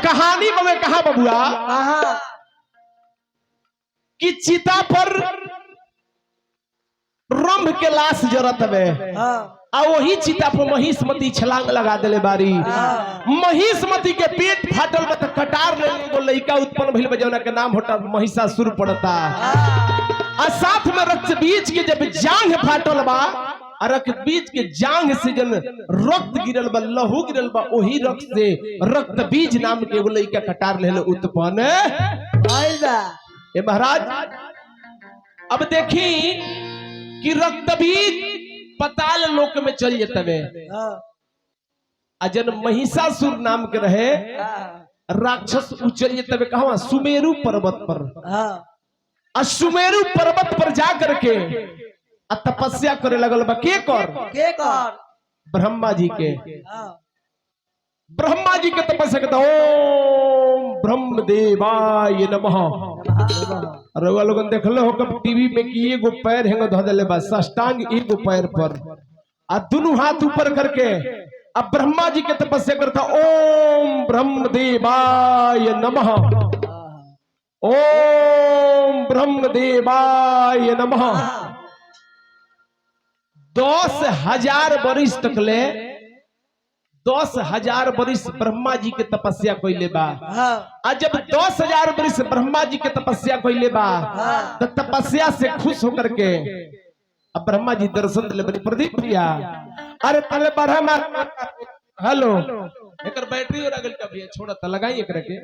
कहानी में कहा बबुआ कि चिता पर रंभ के लाश जरत में आ वही चिता पर महिष्मती छलांग लगा देले बारी। महिष्मती के पेट फाटल में कटार ले एगो लइका उत्पन्न भइल बा जौना के नाम होता महिषासुर पड़ता। आ साथ में रक्त बीज के जब जांघ फाटल बा और रक्त बीज के जांघ से जन रक्त गिरल बा लहू गिरल बा वही रक्त से रक्त बीज नाम के एगो लइका कटार ले उत्पन्न भइल बा। ए महाराज अब देखी कि रक्त बीज पताल लोक में चल जतवे अजन महिषासुर नाम के रहे राक्षस उचल जतवे कहवा सुमेरु पर्वत पर। सुमेरु पर्वत पर जा करके तपस्या करे लगल बा के कर ब्रह्मा जी के। ब्रह्मा जी के तपस्या करता ओम ब्रह्म देवाय नमः। रउआ लोगन देखले हो कब टीवी में कि एगो पैर हेंग धो देले बा साष्टांग एगो पैर पर आ दोनों हाथ ऊपर करके अब ब्रह्मा जी के तपस्या करता ओम ब्रह्म देवाय नमः ओम ब्रह्म देवाय नमः। 10,000 वर्ष तक ले 10,000 वर्ष ब्रह्मा जी के तपस्या कइले बा। आ जब 10,000 वर्ष ब्रह्मा जी के तपस्या कइले बा तो तपस्या से खुश होकर के अब ब्रह्मा जी दर्शन दिले बनी। प्रदीप भैया अरे तले ब्रह्मा हेलो एकर बैटरी और अगल का भैया छोड़ा त लगाई एकरा के।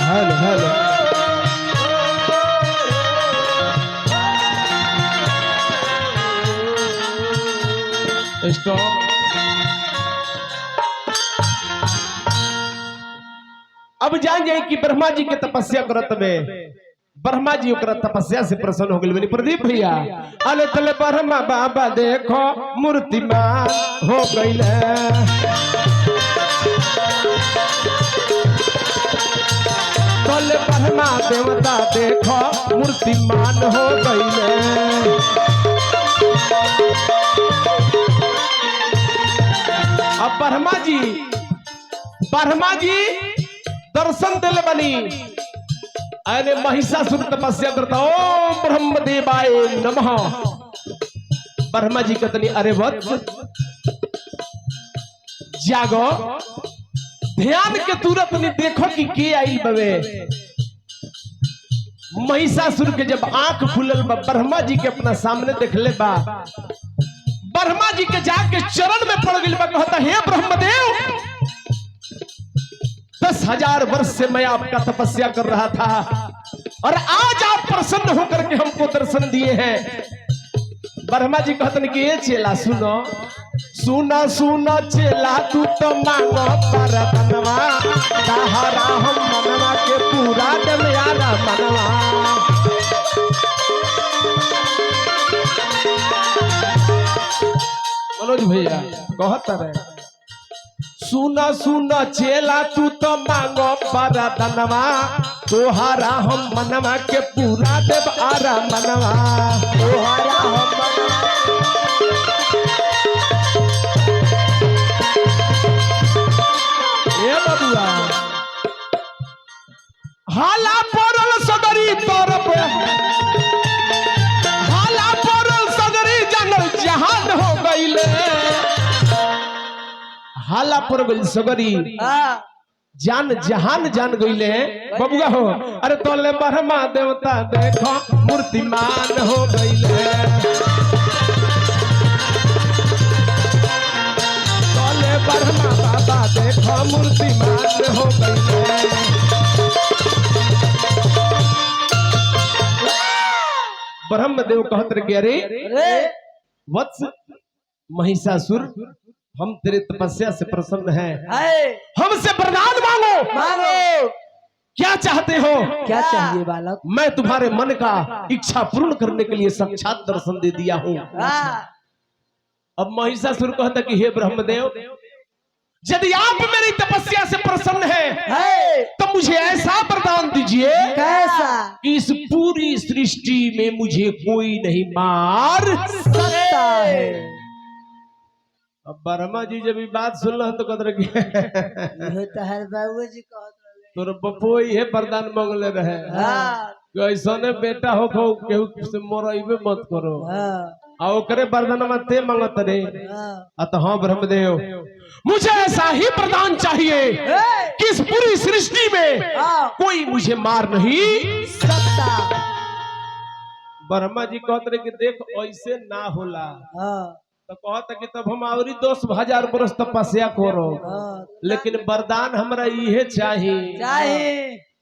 Hello hello stop. अब जान जाए कि ब्रह्मा जी के तपस्या करत में ब्रह्मा जी ओकरा तपस्या से प्रसन्न हो गए। प्रदीप भैया अले तले ब्रह्मा बाबा देखो मूर्तिमान हो गइले। तले ब्रह्मा देवता देखो मूर्तिमान हो गइले। अब ब्रह्मा जी दर्शन दिले बनी। अरे महिषासुर तपस्या करता ओम ब्रह्म देवाय नमः। ब्रह्मा जी कहतनी अरे वत्स जागो ध्यान के तुरंत नहीं देखो कि के आई बवे। महिषासुर के जब आंख खुलल बा ब्रह्मा जी के अपना सामने देखले बा। ब्रह्मा जी के जाके चरण में पड़ गई बा कहता हे ब्रह्मदेव 10,000 वर्ष से मैं आपका तपस्या कर रहा था और आज आप प्रसन्न होकर के हमको दर्शन दिए हैं। ब्रह्मा जी कहते कि ये चेला सुनो सुना सुना चेला तू तो मांगो परतनवा ताहरा हम मनवा के पूरा दम यारा मनवा। मनोज भैया कहता रहे सुना सुना चेला तू तो मांगो परतनवा तोहारा हम मनवा के पूरा देव आरा मनवा। तोहारा हम बबुआ हाला पड़ल सदरी तोर पे हाला पड़ल सदरी जानल जहान हो गईले। हाला पड़ गई सगरी जान जहान जान गईले बबुआ हो। अरे तोले ब्रह्मा देवता देखो मूर्तिमान हो गईले। तोले ब्रह्मा बाबा देखो मूर्तिमान हो गईले। ब्रह्मदेव कहत रहे अरे वत्स महिषासुर हम तेरे तपस्या से प्रसन्न हैं। हमसे वरदान मांगो। मांगो क्या चाहते हो? क्या चाहिए बालक? मैं तुम्हारे मन का इच्छा पूर्ण करने के लिए साक्षात दर्शन दे दिया हूँ। अब महिषासुर कहता कि हे ब्रह्मदेव यदि आप मेरी तपस्या से प्रसन्न हैं तो मुझे ऐसा वरदान दीजिए कि इस पूरी सृष्टि में मुझे कोई नहीं मार सकता है। अब वर्मा जी जब ये बात सुन तो कदर के यह तो हर बाबू जी कहत रहे। तोर बपो ये वरदान मांगले रहे हाँ कि ऐसने बेटा हो केहू से मोरइबे मत करो हाँ आ ओकरे वरदान में ते मांगत रे हाँ। अतः ब्रह्मदेव मुझे ऐसा ही वरदान चाहिए कि इस पूरी सृष्टि में हाँ। कोई मुझे मार नहीं सकता। ब्रह्मा जी कहते रहे कि देख ऐसे ना होला हाँ तो कहता कि तब हम और 10,000 बरस तपस्या करो हाँ। लेकिन वरदान हमरा इहे चाहिए चाहे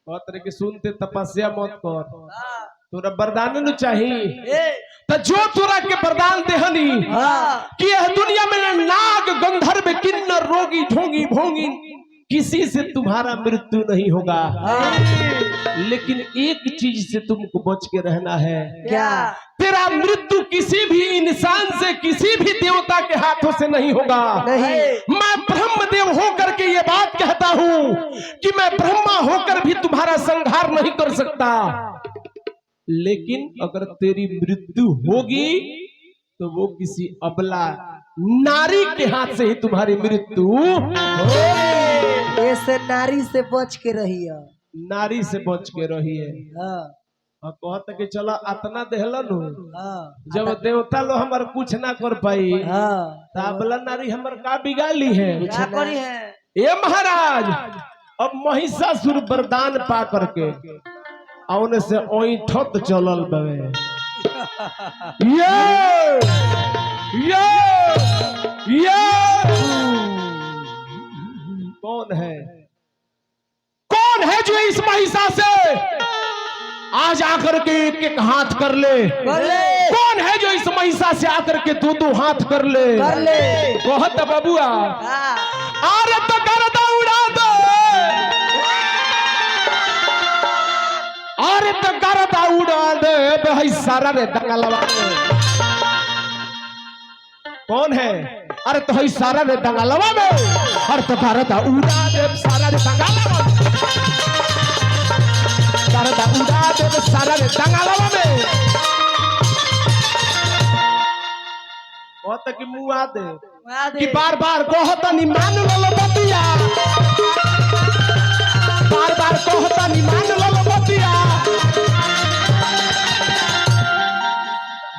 कहते रहे कि सुनते तपस्या मत कर हाँ। तोरा वरदान न चाहिए ए तो जो तोरा के वरदान देहनी हाँ। कि यह दुनिया में नाग गंधर्व किन्नर रोगी ढोंगी भोंगी किसी से तुम्हारा मृत्यु नहीं होगा लेकिन एक चीज से तुमको बच के रहना है क्या? तेरा मृत्यु किसी भी इंसान से किसी भी देवता के हाथों से नहीं होगा नहीं। मैं ब्रह्मदेव होकर के ये बात कहता हूँ कि मैं ब्रह्मा होकर भी तुम्हारा संहार नहीं कर सकता लेकिन अगर तेरी मृत्यु होगी तो वो किसी अबला नारी के हाथ से ही तुम्हारी मृत्यु ऐसे नारी से बच के रही है। नारी से बच के रही है हाँ और कहता कि चलो अतना देहलन हाँ जब देवता लो हमार कुछ ना कर पाई हाँ। तो अबला नारी हमार का बिगाड़ी है क्या करी है? ये महाराज अब महिषासुर वरदान पा करके औने से ओठत चलल बवे ये कौन है जो इस महिषा से आज आकर के एक एक हाथ कर ले कौन है जो इस महिषा से आकर के दो दो हाथ कर ले बहुत बबुआ अरे तो गर्दा उड़ा दो अरे तो गर्दा उड़ा दे भाई सारा रे दंगलवा कौन है अरे तो भाई सारा रे दंगलवा में अरे तो गर्दा उड़ा दे सारा रे दंगलवा गर्दा उड़ा दे सारा रे दंगलवा में बहुत कि मुंह आ दे कि बार बार कहता नहीं मान लो बतिया बार बार कहता नहीं मान लो बतिया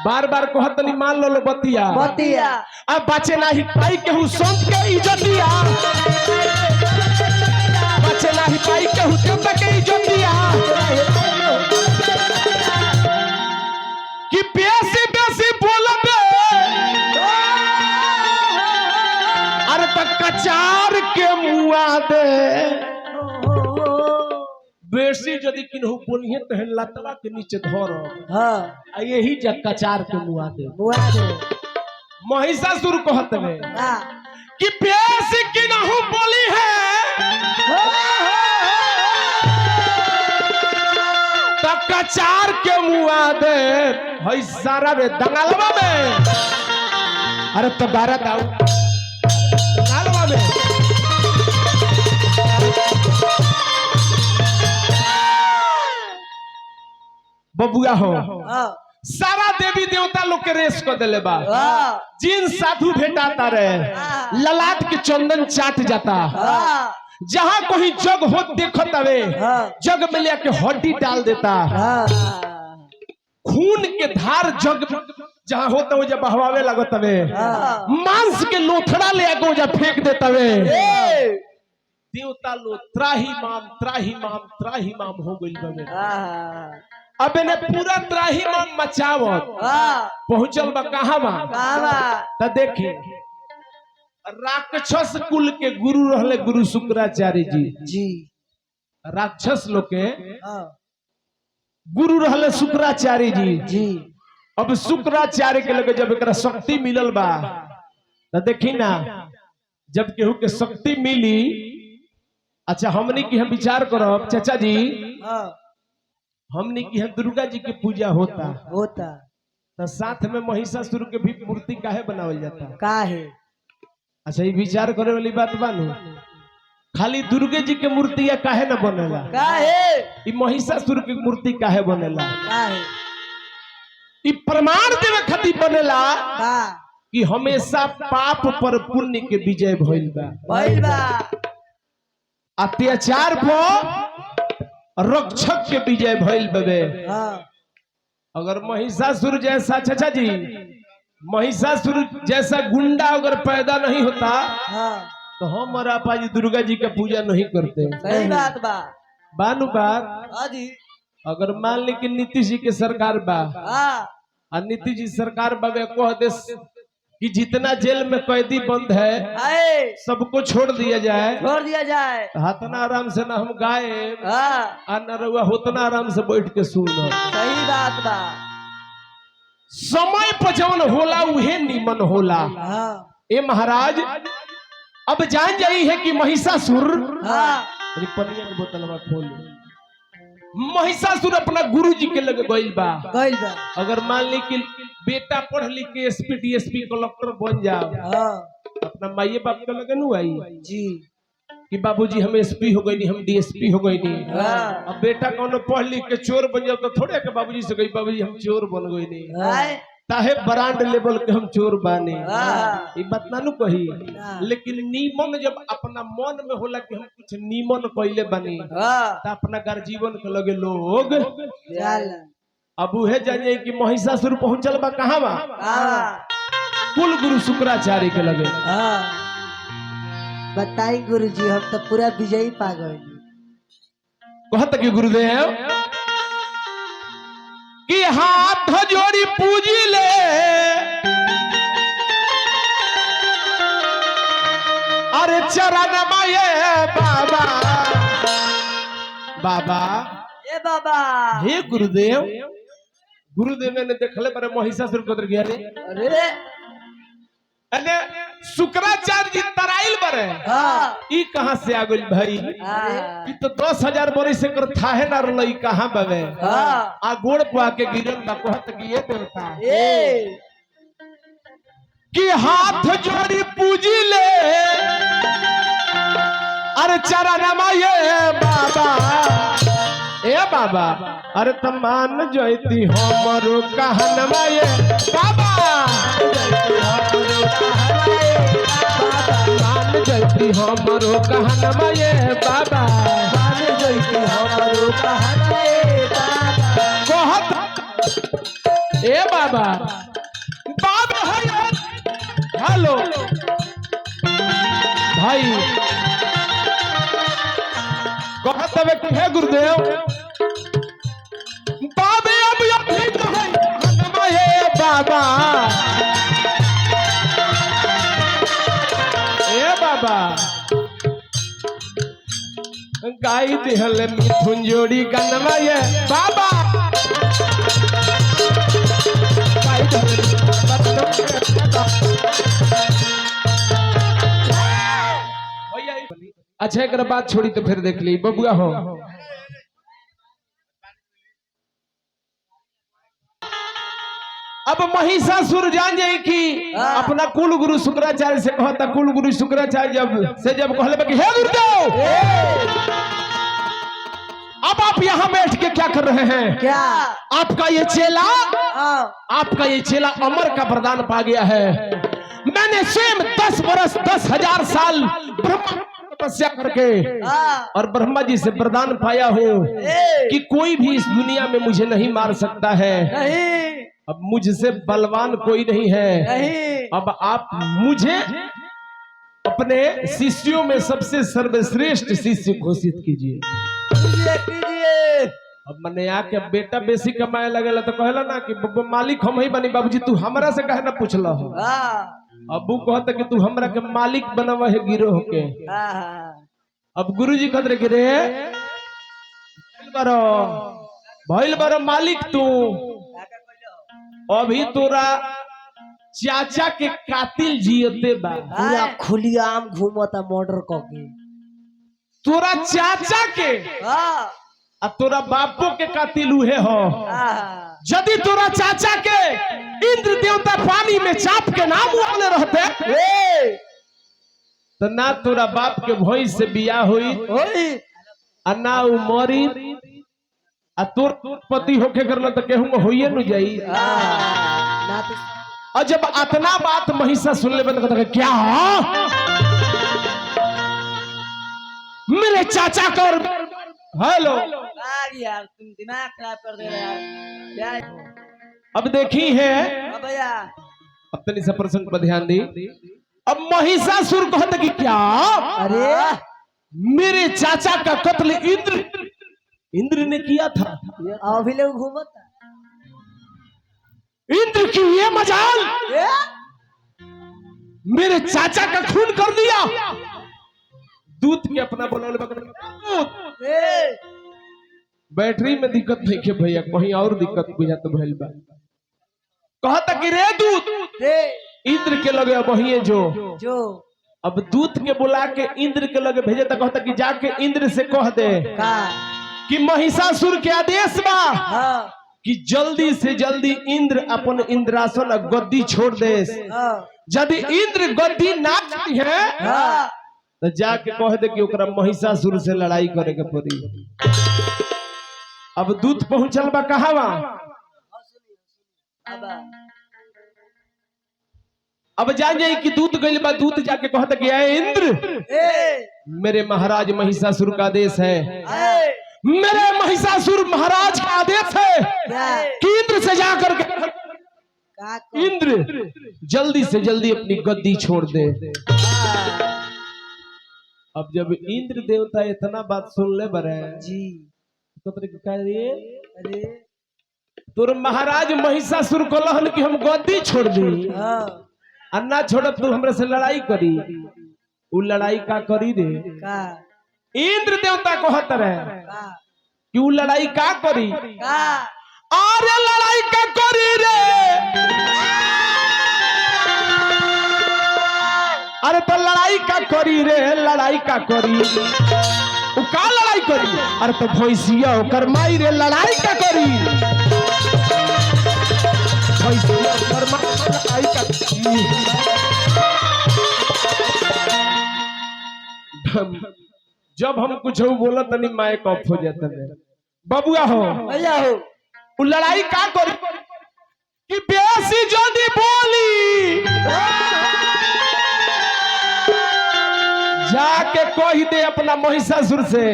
बार बार कहता नहीं मान लो बतिया बतिया अब बचे नहीं पाई केहू संत के इज्जतिया बचे नहीं पाई केहू देवता के इज्जतिया कि बेसी बेसी बोलबे अरे तक कचार के मुआ दे बेसी यदि किन्हू बोलिए तो लतवा के नीचे धर हाँ यही जग कचार के मुआ दे महिषासुर कहत में कि बेसी किन्हू बोली है तो कचार के मुआ दे हई सारा रे दंगलवा में अरे तो बारह दाऊ दंगलवा में बबुआ हो सारा देवी देवता लोग के रेस को दिले बा जिन साधु भेटाता रहे ललाट के चंदन चाट जाता जहाँ कोई जग हो देखत हवे जग में लेके हड्डी डाल देता खून के धार जग जहाँ होता हो जब बहवावे लगत हवे मांस के लोथड़ा ले आके जब फेंक देता हवे देवता लोग त्राही माम हो गइल बवे अब इन्हें पूरा त्राही माम मचावत पहुंचल बा कहां बा त देखी राक्षस कुल के गुरु रहले गुरु शुक्राचार्य जी राक्षस लोग के गुरु रहले शुक्राचार्य जी अब शुक्राचार्य के लगे जब एकरा शक्ति मिलल बा त देखी ना जब केहू के शक्ति मिली अच्छा हमनी की हम विचार करब चाचा जी हमनी की हम दुर्गा जी की पूजा होता तो साथ में महिषासुर के भी मूर्ति काहे बनावल जाता काहे? अच्छा ये विचार करे वाली बात बानू खाली दुर्गे जी के मूर्ति काहे न बनेला? काहे? ई महिषासुर की मूर्ति काहे बनेला? काहे? ई प्रमाण देवे खातिर बनेला का कि हमेशा पाप पर पुण्य के विजय भइल बा। भइल बा। अत्याचार पर रक्षक के विजय भइल बे। हाँ। अगर महिषासुर जैसा, चाचा जी, महिषासुर जैसा गुंडा अगर पैदा नहीं होता हाँ। तो हम और आपा जी दुर्गा जी का पूजा नहीं करते। सही बात बा। बानू बात, हाँ जी। अगर मान ली कि नीतीश जी के सरकार बा हाँ। और नीतीश जी सरकार बाबे कह दे कि जितना जेल में कैदी बंद है आए सबको छोड़ दिया जाए, छोड़ दिया जाए। हतना आराम से ना हम गाए हाँ। और न रउआ होतना आराम से बैठ के सुनो। सही बात बा। समय पर जवन होला उहे निमन होला। हाँ। ए महाराज, अब जान जाई है कि महिषासुर, हाँ। पनिया के बोतलवा खोल, महिषासुर अपना गुरु जी के लगे गइल बा। गइल बा। अगर मान ली कि बेटा पढ़ लिख के एसपी डीएसपी कलेक्टर बन जाओ, हाँ। अपना माइये बाप के लगे नु आई जी कि बाबूजी हम एसपी हो गई, हम डीएसपी हो गई। हाँ। अब बेटा कौन पढ़ लिख के चोर बन जाओ तो थोड़े के बाबूजी से गई बाबूजी हम चोर बन गई। आए ताहे ब्रांड लेवल के हम चोर बानी, हाँ। ये बात ना नु कही। हाँ। लेकिन नीमन जब अपना मन में होला कि हम कुछ नीमन कइले बानी, हाँ। तो अपना गर्जीवन के लगे लोग चल। अब उहे जानिए कि महिषासुर पहुंचल बा कहां बा? हाँ। कुल गुरु शुक्राचार्य के लगे। हाँ। बताई गुरुजी, हम तो पूरा विजयी पा गए। कहत कि गुरुदेव कि हाथ जोड़ी पूजी ले, अरे चरण माये बाबा। बाबा ए बाबा। हे गुरुदेव, गुरुदेव ने देखले पर महिषासुर को गया रे, अरे अने शुक्राचार्य जी तराइल बरे। हाँ। ई कहां से आ गइल भाई? हाँ। ई तो 10,000 बरिस से कर थाहे ना रलई, कहां बवे? हाँ। आ गोड़ पा के गिरल बा। कहत कि ये देवता ए कि हाथ जोड़ी पूजी ले, अरे चरण माये बाबा। ए बाबा, अरे तमान जोईती हमरो कहन माये बाबा। मान जोईती हमरो कहन माये बाबा। कहत ए बाबा, बाबा है। हेलो भाई, कहत हवे कि हे गुरुदेव, बाबे अब अभी तो है हनुमाये बाबा। ए बाबा, गाई दिहल मिथुन जोड़ी कनमाये बाबा। गाई दिहल अच्छा, एक बात छोड़ी तो फिर देख ली बबुआ हो। अब महिषासुर जान जाए कि अपना कुल गुरु शुक्राचार्य से कहता, कुल गुरु शुक्राचार्य जब कहले कि हे गुरुदेव, अब आप यहाँ बैठ के क्या कर रहे हैं? क्या? आपका ये चेला, आपका ये चेला अमर का वरदान पा गया है। मैंने स्वयं 10 बरस 10,000 साल ब्रह्मा तपस्या करके और ब्रह्मा जी से वरदान पाया हूँ कि कोई भी इस दुनिया में मुझे नहीं मार सकता है। नहीं। अब मुझसे बलवान कोई नहीं है। नहीं। अब आप मुझे अपने शिष्यों में सबसे सर्वश्रेष्ठ शिष्य घोषित कीजिए। अब मैंने आके बेटा बेसी कमाए लगेला तो कहला ना कि मालिक हम ही बनी। बाबूजी तू हमरा से कहे ना पूछला हो। अबू कहता कि तू हमरा के मालिक बनवा है गिरोह के। अब गुरुजी कहते कि रे भइल बारो मालिक तू, अभी तोरा चाचा के कातिल जियते बा। पूरा खुलियाम घूमता मर्डर करके। तोरा चाचा के आ तोरा बापो के कातिल उहे हो। यदि तोरा चाचा के इंद्र देवता पानी में चाप के नाम वाले रहते तो ना तोरा बाप के भैंस से बियाह हुई आ ना उ मरी आ तोर पति होके करना तो केहू होइए न जाई। ना तो और जब अतना बात महिषा सुन ले तो कहता क्या मेरे चाचा का हेलो यार तुम दिमाग खराब कर दे रहे यार। अब देखी है भैया अपनी सब प्रसंग पर ध्यान दी। अब महिषासुर कहता कि क्या अरे मेरे चाचा का कत्ल इंद्र ने किया था। अभी लोग घूमता इंद्र की ये मजाल मेरे चाचा का खून कर दिया। दूत के अपना बोला बैटरी में दिक्कत नहीं के भैया कहीं और दिक्कत बुझा तो भइल बा। कहता कि रे दूत इंद्र के लगे वही जो अब दूत के बुला के इंद्र के लगे भेजे तो कहता कि जाके इंद्र से कह दे कि महिषासुर के आदेश बा कि जल्दी से जल्दी इंद्र अपन इंद्रासन गद्दी छोड़ दे। यदि इंद्र गद्दी ना है तो जाके कह दे कि ओकरा महिषासुर से लड़ाई करे के पड़ी। अब दूत पहुंचल बा कहावा। अब जान जाए कि दूत गइल बा। दूत जाके कहता कि इंद्र मेरे महाराज महिषासुर का आदेश है। मेरे महिषासुर महाराज का आदेश है कि इंद्र से जाकर के इंद्र जल्दी से जल्दी अपनी गद्दी छोड़ दे। अब जब इंद्र देवता इतना बात सुन ले बरे जी तो अरे तोर महाराज महिषासुर को लहन कि हम गद्दी छोड़ दी अन्ना छोड़ तू हमरे से लड़ाई करी। वो लड़ाई का करी रे इंद्र देवता कहत रहे कि वो लड़ाई का करी। अरे लड़ाई का करी रे अरे तो लड़ाई का करी रे लड़ाई का करी वो का लड़ाई करी। अरे तो भैंसिया होकर माई रे लड़ाई का करी। भैंसिया होकर माई लड़ाई का करी। जब हम कुछ बोला तनी माइक ऑफ हो जाता है। बबुआ हो भैया हो वो लड़ाई का करी कि बेसी जल्दी बोली जाके कह दे अपना महिषासुर से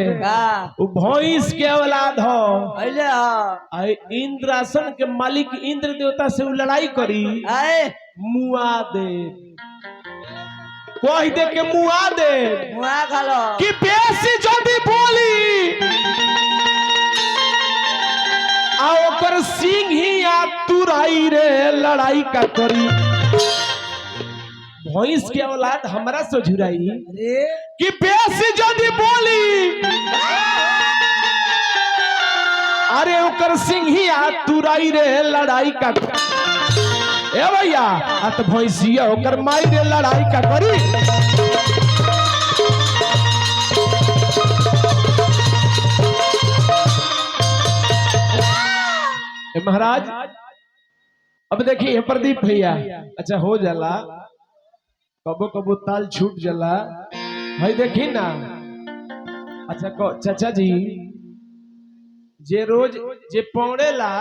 वो भैंस के औलाद हो इंद्रासन के मालिक इंद्र देवता से वो लड़ाई करी मुआ दे। कह दे के मुआ दे कि बेसी जल्दी बोली ओकर सिंह ही आ तुराई रे लड़ाई का करी। भैंस के औलाद हमरा से झुराई कि बेसी जल्दी बोली अरे ओकर सिंह ही आ तुराई रे लड़ाई का ए भैया आ तो भैंसिया ओकर माई रे लड़ाई का करी। महाराज अब देखिए प्रदीप भैया अच्छा हो जाला कबो कबो ताल छूट जाला है देखी ना। अच्छा चाचा जी जे रोज जे पौड़ेला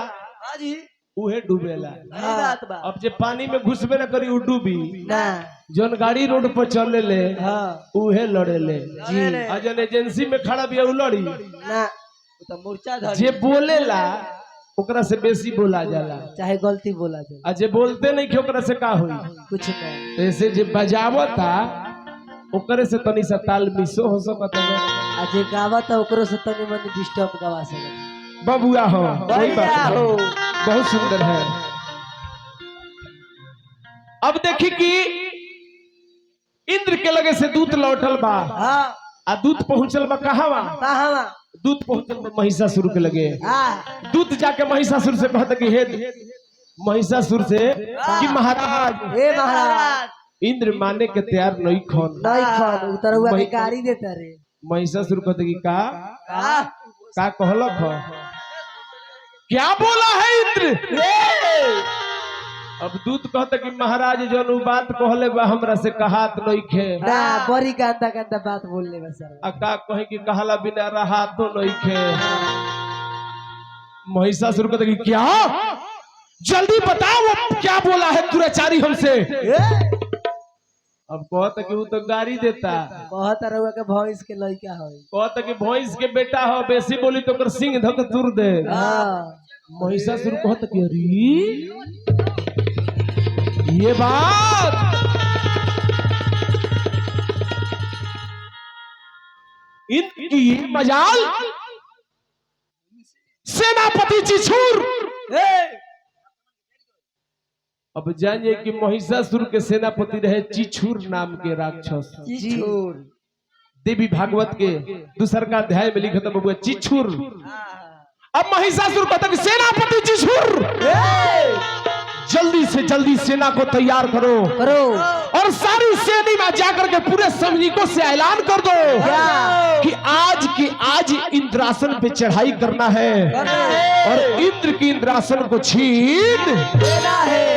उहे डूबेला। अब जे पानी में घुसबे ना करी उ डूबी जौन गाड़ी रोड पर चले ले उहे लड़े ले आ जौन एजेंसी में खड़ा भी उ लड़ी जे बोलेला ओकरा से बेसी बोला जाला चाहे गलती बोला जाए। जे बोलते नहीं कि ओकरा से का होई कुछ नहीं। ऐसे जे बजावता ओकरे से तनी सा ताल मिसो हो सकता है आ जे गावता ओकरो से तनी मनी डिस्टर्ब गवा सकता। बबुआ हो कोई बात हो बहुत सुंदर है। अब देखी कि इंद्र के लगे से दूत लौटल बा आ दूत पहुंचल बा कहावा दूत पहुंचल बा महिषासुर के लगे। दूत जाके महिषासुर से कहता कि हे महिषासुर से कि महाराज हे महाराज इंद्र माने के तैयार नहीं खन उतर हुआ गाड़ी देता रे। महिषासुर कहते कि का कहलक क्या बोला है इंद्र। अब दूत कहता कि महाराज जौन उ बात कहले बा हमरा से कहात नइखे। ना बड़ी गंदा गंदा बात बोलले बा सर। अका कहे कि कहला बिना रहा तो नइखे। महिषासुर कहता कि क्या, जल्दी बताओ वो क्या बोला है दुराचारी हमसे। अब कहता कि वो तो गाड़ी देता, कहता रहुआ के भैंस के लइका है, कहता कि भैंस के बेटा हो, बेसी बोली तो कर सिंह धक तुर दे। महिषासुर कहता कि अरे ये बात, इनकी मजाल, सेनापति चिछुर। अब जानिए कि महिषासुर के सेनापति रहे चिछुर नाम के राक्षस। चिछुर देवी भागवत के दूसर का अध्याय में लिखा था बबुआ चिछुर। अब महिषासुर कहता कि सेनापति चिछुर जल्दी से जल्दी सेना को तैयार करो और सारी सेना में जाकर के पूरे सैनिकों से ऐलान कर दो कि आज इंद्रासन पे चढ़ाई करना है और इंद्र की इंद्रासन को छीन देना है।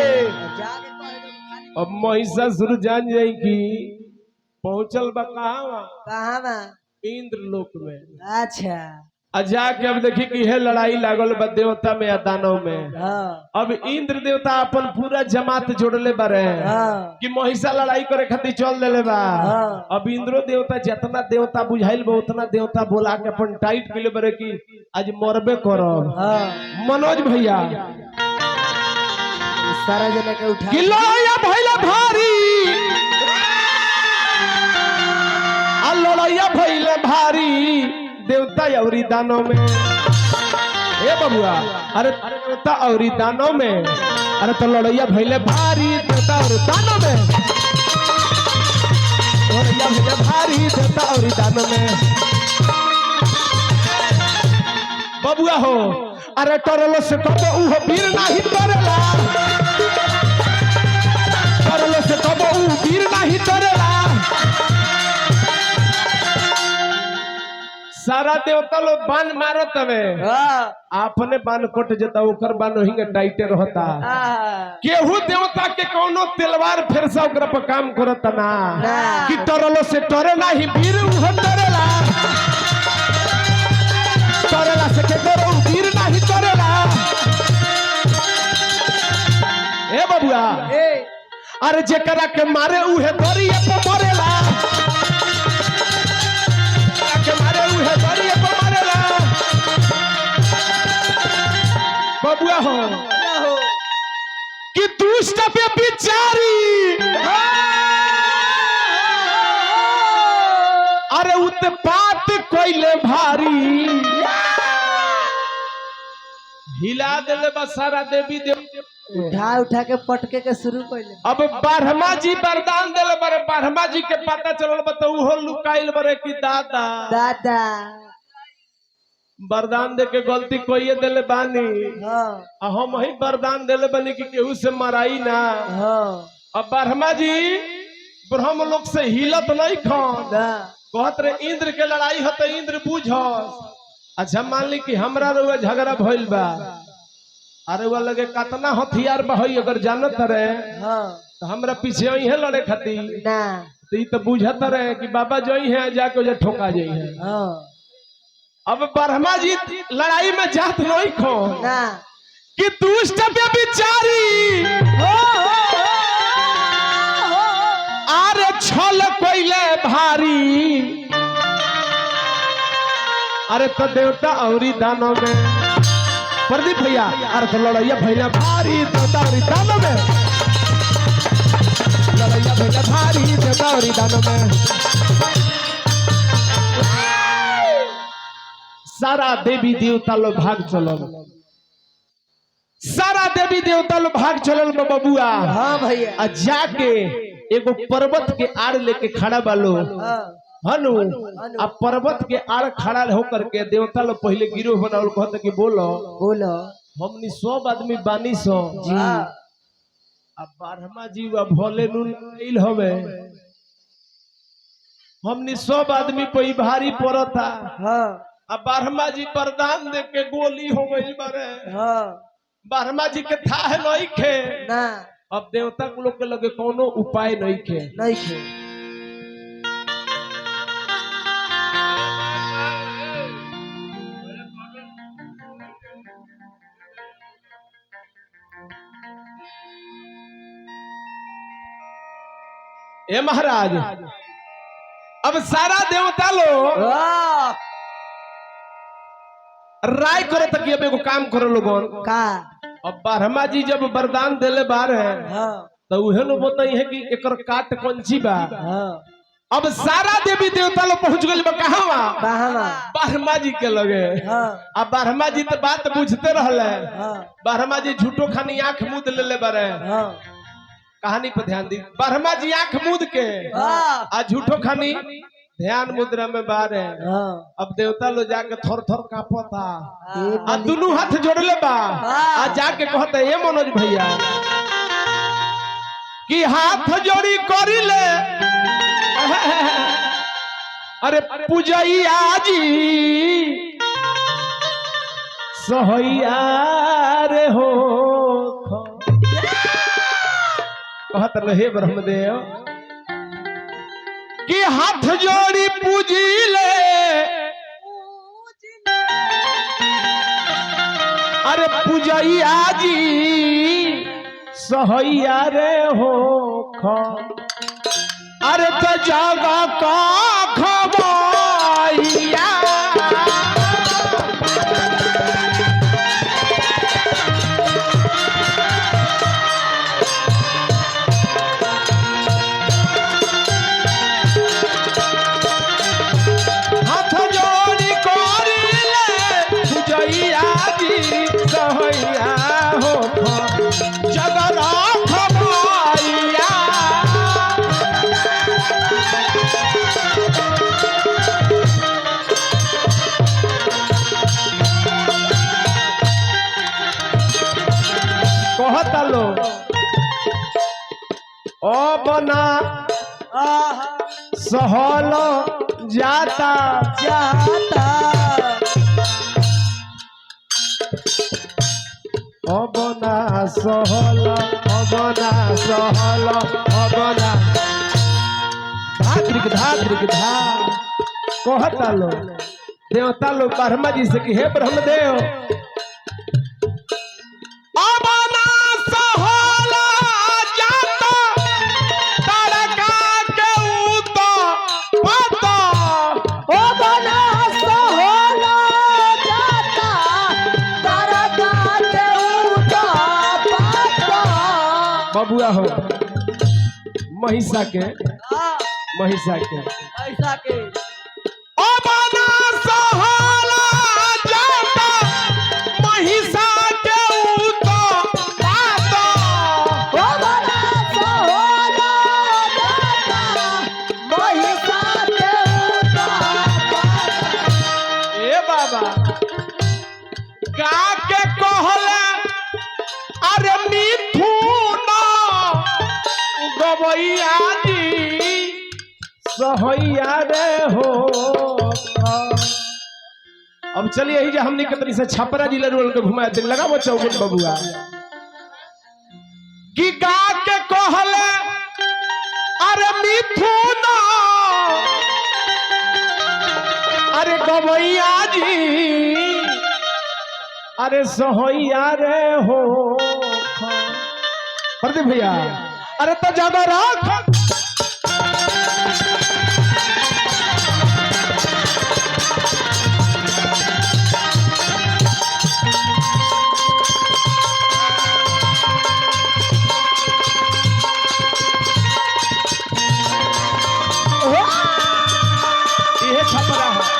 अब महिषासुर जान जाए कि पहुंचल बा कहां, इंद्र लोक में। अच्छा जाके अब देखी कि है लड़ाई लागल बा देवता में या दानव में। अब इंद्र देवता अपन पूरा जमात जोड़ले बारे कि महिषा लड़ाई करे खातिर चल देले बा। अब इंद्रो देवता जितना देवता बुझाइल बा उतना देवता बोला के अपन टाइट के बारे कि आज मरबे करब। मनोज भैया सारा जना के उठा कि लड़ाइया भइला भारी, आ लड़ाइया भइले भारी देवता और दानों में। ए बबुआ, अरे देवता और दानों में, अरे तो लड़ैया भइले भारी देवता और दानों में, लड़ैया भइले भारी देवता और दानों में। बबुआ हो, अरे टरलो से कबो उहो वीर नहीं डरेला, टरलो से कबो उ वीर नहीं डरेला। सारा देवता लोग बाण मारो तवे, आपने बाण कट जता ओकर बाण हिंगे टाइटे रहता। केहू देवता के कोनो तलवार फिर से ओकरा पर काम करता ना कि टरलो से टरे ना ही वीर उह डरेला, टरेला से के डरो वीर ना ही डरेला। ए बबुआ, अरे जेकरा के मारे उहे दरिया पे मरेला, बबुआ हो कि दुष्ट पे बिचारी, अरे उत्पात कोइले भारी, हिला देले बसारा देवी देव उठा के पटके के शुरू कइले। अब ब्रह्मा जी वरदान देले बरे, ब्रह्मा जी के पता चलल बता उहो लुकाइल बरे कि दादा वरदान दे के गलती कोई देले बानी। हम ही वरदान देले बानी कि केहू से मराई ना। अब ब्रह्मा जी ब्रह्म लोक से हिलत नहीं खान, कहत रहे इंद्र के लड़ाई हो तो इंद्र बुझ। अच्छा मान ली कि हमरा रुआ झगड़ा भइल बा, अरे वो लगे कतना हथियार बहई अगर जानत रहे तो हमरा पीछे ही है लड़े खातिर ना, तो ये तो बुझत रहे कि बाबा जो ही है जाके जो ठोका जाई है। अब ब्रह्मा जी लड़ाई में जात नहीं खो कि दुष्ट पे बिचारी, अरे छल कोइले भारी, अरे तो देवता और दानों में। प्रदीप भैया, अरे तो लड़ैया भैया भारी देवता और दानों में, लड़ैया भैया भारी देवता और दानों में। सारा देवी देवता लोग भाग चलल, सारा देवी देवता लोग भाग चलल बबुआ। हाँ भैया, जाके एगो पर्वत के आड़ लेके खड़ा बालो हनु। अब पर्वत के आड़ खड़ा होकर के देवता लोग पहले गिरोह बनावल, कहते कि बोलो हमनी 100 आदमी बानी सो जी। अब ब्रह्मा जी व भोले नुल हवे, हमनी 100 आदमी पे भारी पड़ता। अब ब्रह्मा जी वरदान दे के गोली हो गई बारे। ब्रह्मा जी के था नहीं खे अब देवता लोग के लगे कोनो उपाय नहीं खे। नहीं खे। ए महाराज अब सारा देवता लोग राय करो तक अब एगो काम करो लोगन का अब ब्रह्मा जी जब वरदान देले बार है तो उहे नु बताई है कि एकर काट कौनसी बा। अब सारा देवी देवता लोग पहुंच गए कहां ब्रह्मा जी के लगे। अब ब्रह्मा जी तो बात बुझते रहले। ब्रह्मा जी झूठो खानी आंख मूंद लेले बारे। कहानी पर ध्यान दी। ब्रह्मा जी आंख मूंद के आ झूठो खानी ध्यान मुद्रा में बार है। अब देवता लोग जाके थोर थोर कांपता आ दोनों हाथ जोड़ले बा आ जाके कहते ये मनोज भैया कि हाथ जोड़ी करी ले अरे पूजैया जी सहैया रे हो कहत रहे ब्रह्मदेव कि हाथ जोड़ी पूजी ले अरे पूजैया जी सहैया रे हो अरे तो जगह का खबैया लो ओ बना सहल जाता जाता अबना सहल अबना सहल अबना धात्रिक धात्रिक धा कहता लो देवता लोग ब्रह्मा जी से कि हे ब्रह्मदेव बबुआ हो महिषा के ऐसा के ओ बना सहला जाता महिषा के उतो पाता ओ बना सहला जाता महिषा के उतो पाता। ए बाबा गा के कहले अरे मिथुन गवैया जी सहैया रे हो। अब चलिए यही जो हमने कतरी से छपरा जिला रोल के घुमाए दिन लगा वो चौगुन बबुआ कि गा के कहले अरे मिथुन अरे गवैया जी अरे सहैया रे हो प्रदीप भैया अरे तो ज्यादा राख ये छपरा है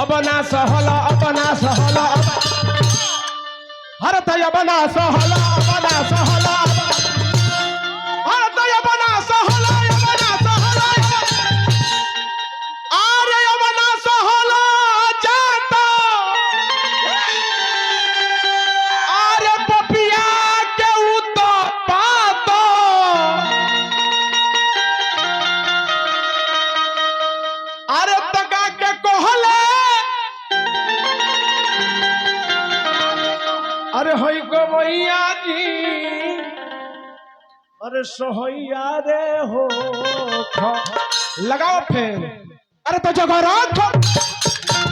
अबना सहला अबना सहला हर तय अबना सहला अबना सहला हर तय अबना सहला अबना सहला अरे अबना सहला जाता अरे पपिया के उतो पातो अरे तका के कहले अरे हई गवैया जी अरे सोहैया रे हो लगाओ फेर अरे तो जगह रख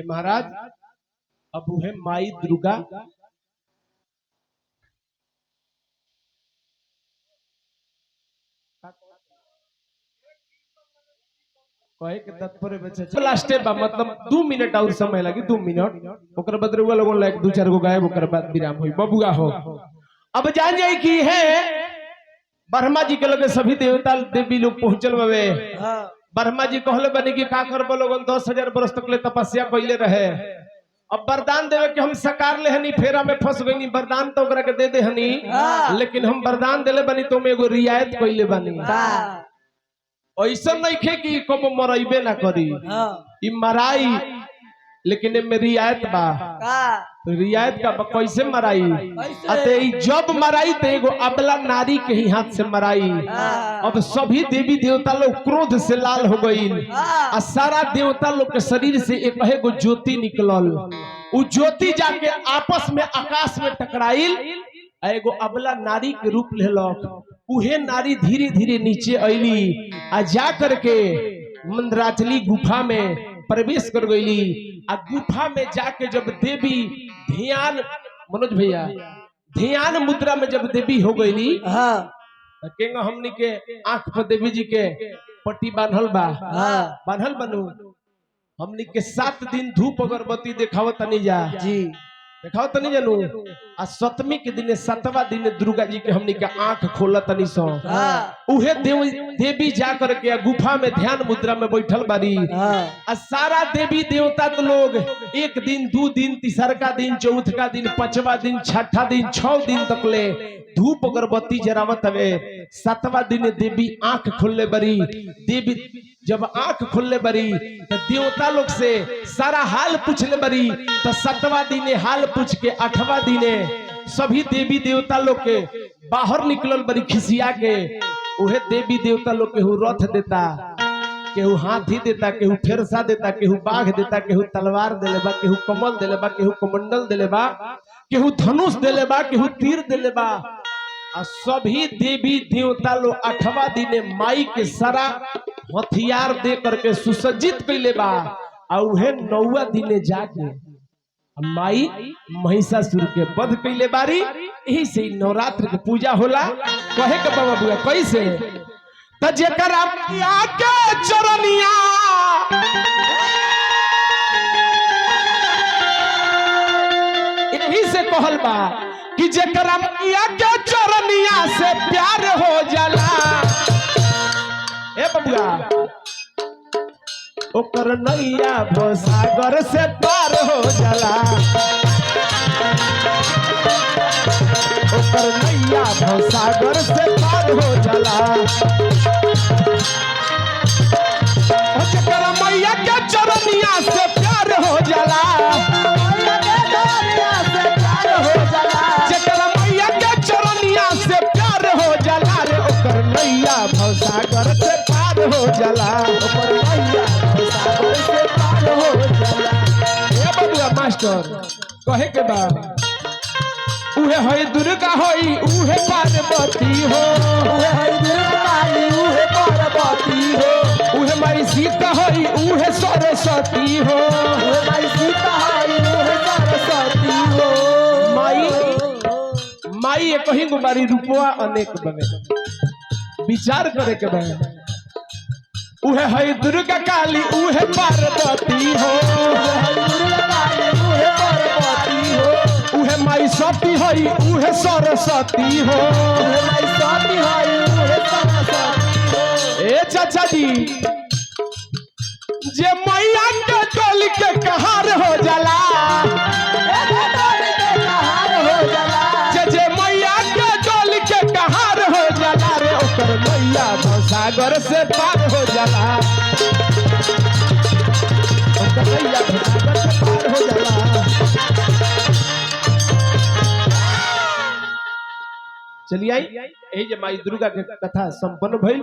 महाराज अब है माई दुर्गा कहे के तत्पर बच्चे चला स्टेप मतलब 2 मिनट और समय लगी 2 मिनट ओकर बाद रुआ लोगन लाइक 2-4 गो गायब ओकर बाद विराम होई बबुआ हो अब जान जाई की है ब्रह्मा जी के लगे सभी देवता देवी लोग पहुंचल बावे ब्रह्मा जी कहले बने कि का करबो लोगन 10,000 बरस तक ले तपस्या कइले रहे अब वरदान देवे कि हम सकार ले हनी फेरा में फंस गईनी वरदान तो ओकरा के दे दे हनी लेकिन हम वरदान देले बनी तो में एगो रियायत कइले बनी ऐसा नहीं खे कि कब मरइबे ना करी ई मराई लेकिन में रियायत बा रियायत का कैसे मराई अते जब मराई तो एगो अबला नारी के ही हाथ से मराई अब सभी देवी देवता लोग क्रोध से लाल हो गई और सारा देवता लोग के शरीर से एक एगो ज्योति निकलल उ ज्योति जाके आपस में आकाश में टकराइल एगो अबला नारी के रूप लेलक उहे नारी धीरे धीरे नीचे अली आ जा करके मंदराचली गुफा में प्रवेश कर गई आ गुफा में जाके जब देवी ध्यान मनोज भैया ध्यान मुद्रा में जब देवी हो गई केंगा हमनी के आंख पर देवी जी के पट्टी बांधल बा बांधल बनू हमनी के 7 दिन धूप अगरबत्ती देखावत नहीं जा जी देखाओ तनी जानू आ 7वीं के दिन 7वां दिन दुर्गा जी के हमनी के आंख खोला तनी सो उहे देवी जा करके गुफा में ध्यान मुद्रा में बैठल बारी आ सारा देवी देवता तो लोग 1 दिन 2 दिन तीसरका दिन चौथा दिन 5वां दिन 6ठा दिन 6 दिन तक ले धूप अगरबत्ती जरावत हवे 7वां दिन देवी आंख खोलले बरी देवी जब आंख खोलले बरी तो देवता लोग से सारा हाल पूछले बरी तो 7वां दिन हाल पूछ के 8वां दिन सभी देवी देवता लोग के बाहर निकलल बरी खिसिया के उहे देवी देवता लोग केहू रथ देता केहू हाथी देता केहू फेरसा देता केहू बाघ देता केहू तलवार देले बा केहू कमल देले बा केहू कमंडल देले बा केहू धनुष देले बा केहू तीर देले बा आ सभी देवी देवता लोग 8वां दिन माई के सारा हथियार दे करके सुसज्जित कैले बा आ उहे 9वां दिन जाके माई महिषासुर के वध कैले बारी यही से नवरात्र के पूजा होला कहे के बाबा बुआ कैसे त जेकर के चरनिया यही से कहल बा कि जेकर के चरनिया से प्यार हो जाला ए बबुआ ओकर नैया भवसागर से पार हो जाला ओकर नैया भवसागर से पार हो जाला जेकर मैया के चरनिया से प्यार हो जाला जेकर मैया के चरनिया से प्यार हो जाला रे ओकर नैया भवसागर से पार हो जाला ओकर नैया भवसागर से पार हो जाला ए बबुआ मास्टर कहे के बा उहे हई दुर्गा हई उहे पार्वती हो उहे हई दुर्गा काली उहे पार्वती हो उहे माई सीता हई उहे सरस्वती हो उहे माई सीता हई उहे सरस्वती हो माई माई एक ही गुबारी रूपवा अनेक बने विचार करे के बा उहे है दुर्गा काली उहे पार्वती हो उहे माई सती हई उहे सरस्वती हो ए चाचा जी जे मैया के डोल के कहार हो जाला जे मैया के डोल के कहार हो जाला रे ओकर मैया सागर से पार हो जाला ओकर मैया सागर से पार हो जाला। चलिए आई यही जे माई दुर्गा के कथा संपन्न भइल।